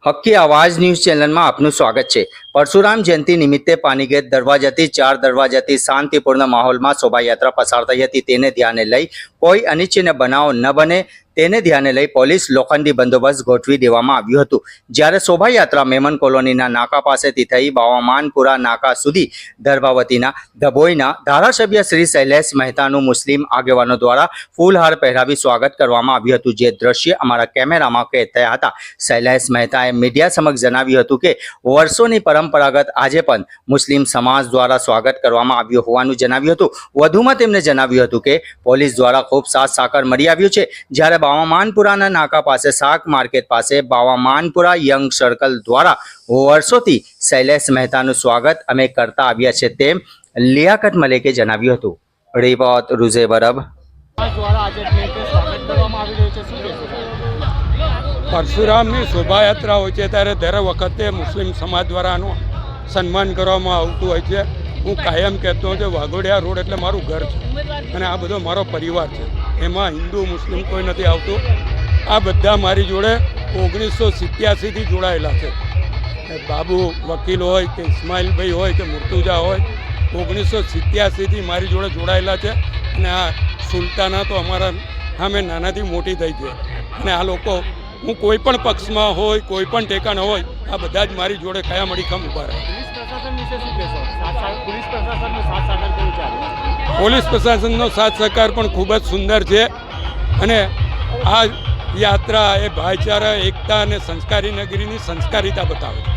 હક્કી આવાજ ન્યૂઝ ચેનલમાં આપનું સ્વાગત છે। પરશુરામ જયંતિ નિમિત્તે પાનીગેટ દરવાજાથી 4 દરવાજાથી શાંતિપૂર્ણ માહોલમાં શોભાયાત્રા પસાર થઈ હતી। તેને ધ્યાને લઈ કોઈ અનિચ્છનીય બનાવ ન બને તેને ધ્યાને લઈ પોલીસ લોખંડી બંદોબસ્ત ગોઠવી દેવામાં આવ્યું હતું। જ્યારે શોભાયાત્રા મેમન કોલોનીના નાકા પાસેથી થઈ બાવામાનપુરા નાકા સુધી દર્ભાવતીના ધબોઈના ધારાસભ્ય શ્રી શૈલેષ મહેતાનું મુસ્લિમ આગેવાનો દ્વારા ફૂલહાર પહેરાવી સ્વાગત કરવામાં આવ્યું હતું। જે દ્રશ્ય અમારા કેમેરામાં કેદ થયા હતા। શૈલેષ મહેતાએ મીડિયા સમક્ષ જણાવ્યું હતું કે વર્ષોની પરંપરાગત આજે પણ મુસ્લિમ સમાજ દ્વારા સ્વાગત કરવામાં આવ્યું હોવાનું જણાવ્યું હતું। વધુમાં તેમણે જણાવ્યું હતું કે પોલીસ દ્વારા ખૂબ સાથ સહકાર મળી આવ્યું છે। જ્યારે બાવામાનપુરાના નાકા પાસે શાક માર્કેટ પાસે બાવામાનપુરા યંગ સર્કલ દ્વારા વર્ષોથી શૈલેષ મહેતાનું સ્વાગત અમે કરતા આવ્યા છે તેમ લિયાકત મલેકે જણાવ્યું હતું। રિપોર્ટ રૂઝે બરબ। પરશુરામની શોભાયાત્રા હોય છે ત્યારે દર વખતે મુસ્લિમ સમાજ દ્વારા આનું સન્માન કરવામાં આવતું હોય છે। હું કાયમ કહેતો હોઉં કે વાઘોડિયા રોડ એટલે મારું ઘર છે અને આ બધો મારો પરિવાર છે। એમાં હિન્દુ મુસ્લિમ કોઈ નથી આવતું। આ બધા મારી જોડે 1987થી જોડાયેલા છે। બાબુ વકીલ હોય કે ઇસ્માઇલભાઈ હોય કે મુર્તુજા હોય 1987થી મારી જોડે જોડાયેલા છે। અને આ સુલતાના તો અમારા સામે નાનાથી મોટી થઈ છે અને આ લોકો હું કોઈ પણ પક્ષમાં હોય કોઈ પણ ઠેકાણે હોય આ બધા જ મારી જોડે કયા મડીખમ ઊભા રહે। પોલીસ પ્રશાસનનો સાથ સહકાર પણ ખૂબ જ સુંદર છે અને આ યાત્રા એ ભાઈચારા એકતા અને સંસ્કારી નગરીની સંસ્કારિતા બતાવે છે।